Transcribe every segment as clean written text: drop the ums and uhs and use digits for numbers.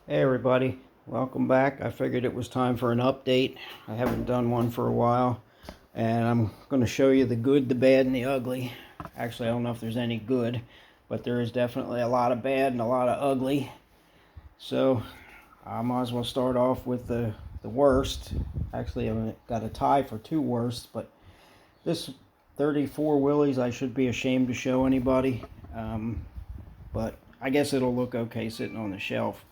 Hey everybody, welcome back. I figured it was time for an update. I haven't done one for a while, and I'm going to show you the good, the bad, and the ugly. Actually, I don't know if there's any good, but there is definitely a lot of bad and a lot of ugly. So I might as well start off with the worst. Actually, I've got a tie for two worst, but this 34 Willys I should be ashamed to show anybody. But I guess it'll look okay sitting on the shelf.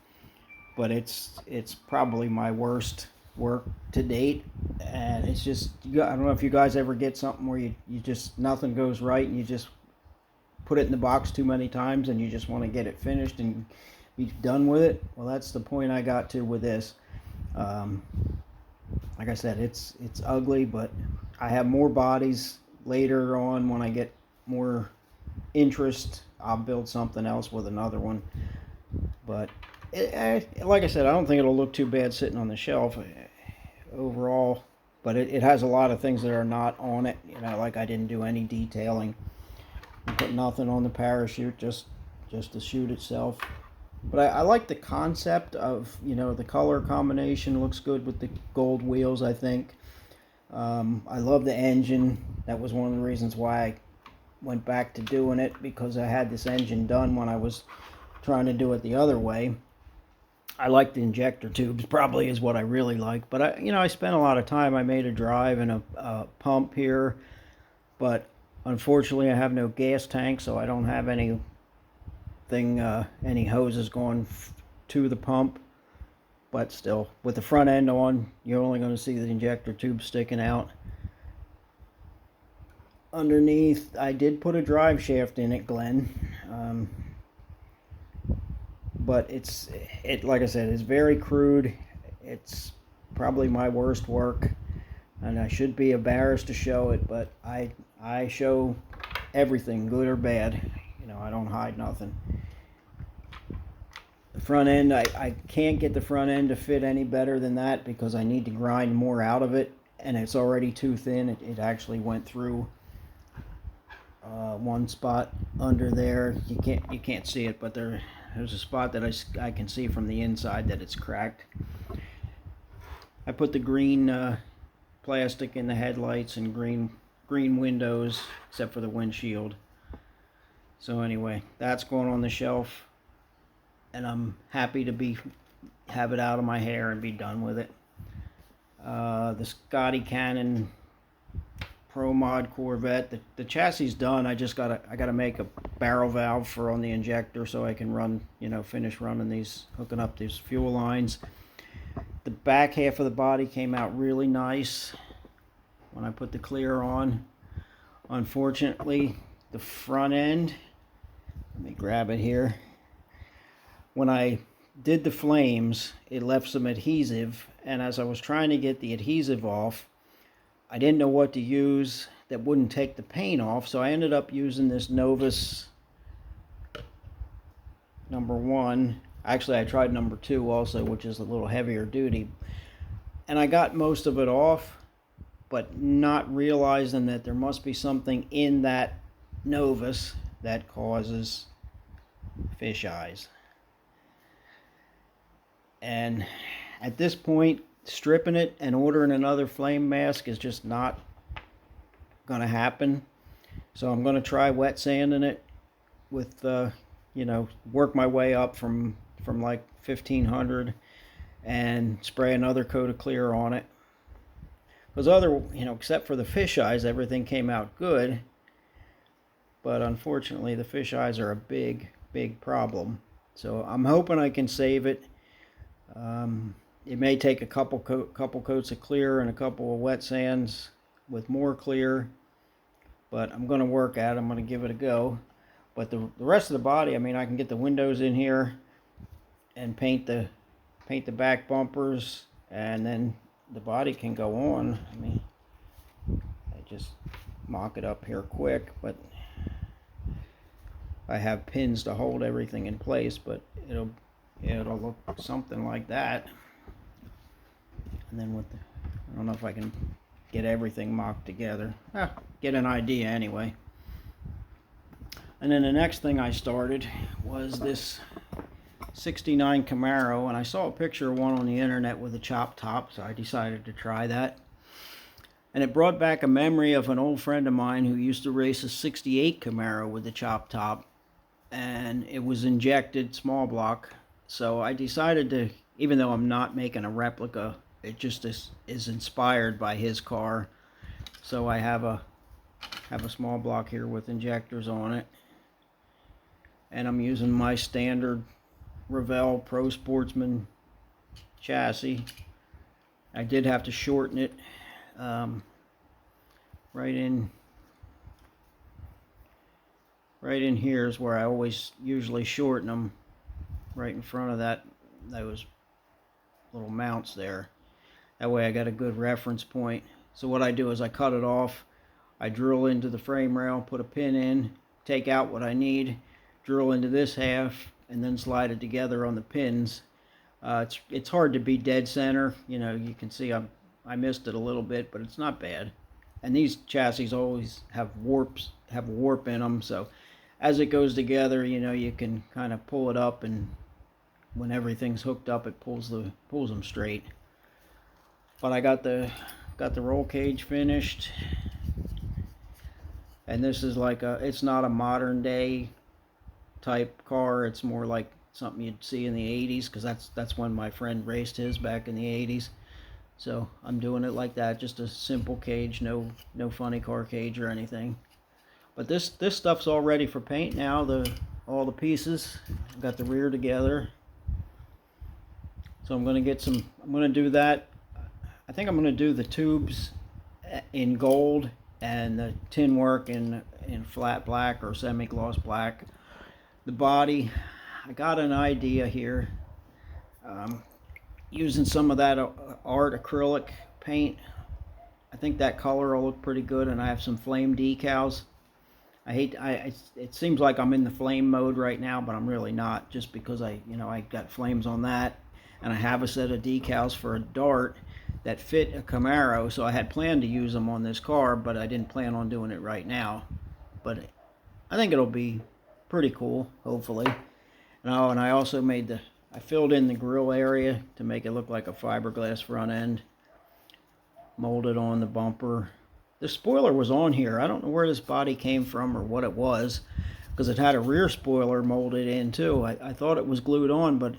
But it's probably my worst work to date, and it's just, I don't know if you guys ever get something where you just, nothing goes right and you just put it in the box too many times and you just want to get it finished and be done with it. Well, that's the point I got to with this. Like I said, it's ugly, but I have more bodies later on. When I get more interest, I'll build something else with another one. But like I said, I don't think it'll look too bad sitting on the shelf overall, but it has a lot of things that are not on it. Like I didn't do any detailing. I put nothing on the parachute, just the chute itself. But I like the concept of, the color combination looks good with the gold wheels, I think. I love the engine. That was one of the reasons why I went back to doing it, because I had this engine done when I was trying to do it the other way. I like the injector tubes, probably is what I really like. But I spent a lot of time. I made a drive and a pump here, but unfortunately I have no gas tank, so I don't have any hoses going to the pump. But still, with the front end on, you're only going to see the injector tube sticking out. Underneath, I did put a drive shaft in it, Glenn. But like I said, it's very crude. It's probably my worst work, and I should be embarrassed to show it, but I show everything, good or bad. I don't hide nothing. The front end, I can't get the front end to fit any better than that, because I need to grind more out of it, and it's already too thin. It actually went through one spot under there. You can't see it, but there's a spot that I can see from the inside that it's cracked. I put the green plastic in the headlights and green windows, except for the windshield. So anyway, that's going on the shelf, and I'm happy to have it out of my hair and be done with it. The Scotty Cannon Pro Mod Corvette. The chassis done. I gotta make a barrel valve for on the injector, so I can run, finish running hooking up these fuel lines. The back half of the body came out really nice when I put the clear on. Unfortunately, the front end, let me grab it here. When I did the flames, it left some adhesive, and as I was trying to get the adhesive off, I didn't know what to use that wouldn't take the paint off, so I ended up using this Novus #1. Actually, I tried #2 also, which is a little heavier duty. And I got most of it off, but not realizing that there must be something in that Novus that causes fish eyes. And at this point, stripping it and ordering another flame mask is just not going to happen. So I'm going to try wet sanding it with, work my way up from like 1500 and spray another coat of clear on it. Because except for the fish eyes, everything came out good. But unfortunately, the fish eyes are a big, big problem. So I'm hoping I can save it. It may take a couple coats of clear and a couple of wet sands with more clear, but I'm going to work at it. I'm going to give it a go. But the rest of the body, I can get the windows in here and paint the back bumpers, and then the body can go on. I just mock it up here quick, but I have pins to hold everything in place, but it'll look something like that. And then I don't know if I can get everything mocked together. Get an idea anyway. And then the next thing I started was this '69 Camaro, and I saw a picture of one on the internet with a chop top, so I decided to try that. And it brought back a memory of an old friend of mine who used to race a '68 Camaro with the chop top, and it was injected small block. So I decided to, even though I'm not making a replica, it just is inspired by his car. So I have a small block here with injectors on it, and I'm using my standard Revell Pro Sportsman chassis. I did have to shorten it right in here is where I always usually shorten them, right in front of those little mounts there. That way I got a good reference point. So what I do is I cut it off, I drill into the frame rail, put a pin in, take out what I need, drill into this half, and then slide it together on the pins. It's hard to be dead center. You know, you can see I missed it a little bit, but it's not bad. And these chassis always have warp in them, so as it goes together, you know, you can kind of pull it up, and when everything's hooked up, it pulls them straight. But I got the roll cage finished, and this is like it's not a modern day type car. It's more like something you'd see in the 80s, because that's when my friend raced his back in the 80s. So I'm doing it like that, just a simple cage, no funny car cage or anything. But this stuff's all ready for paint now. All the pieces. I've got the rear together. So I'm going to do that. I think I'm going to do the tubes in gold and the tin work in flat black or semi-gloss black. The body, I got an idea here. Using some of that art acrylic paint. I think that color will look pretty good, and I have some flame decals. It seems like I'm in the flame mode right now, but I'm really not, just because I got flames on that, and I have a set of decals for a Dart that fit a Camaro, so I had planned to use them on this car, but I didn't plan on doing it right now. But I think it'll be pretty cool, hopefully. And I also I filled in the grill area to make it look like a fiberglass front end. Molded on the bumper. The spoiler was on here. I don't know where this body came from or what it was, because it had a rear spoiler molded in too. I thought it was glued on, but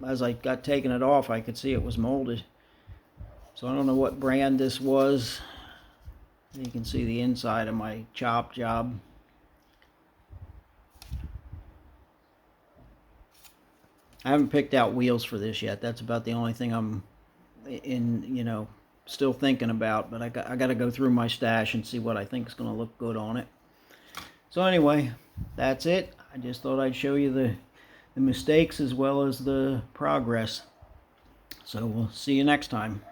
as I got taken it off, I could see it was molded. So I don't know what brand this was. You can see the inside of my chop job. I haven't picked out wheels for this yet. That's about the only thing I'm still thinking about, but I got to go through my stash and see what I think is going to look good on it. So anyway, that's it. I just thought I'd show you the mistakes as well as the progress. So we'll see you next time.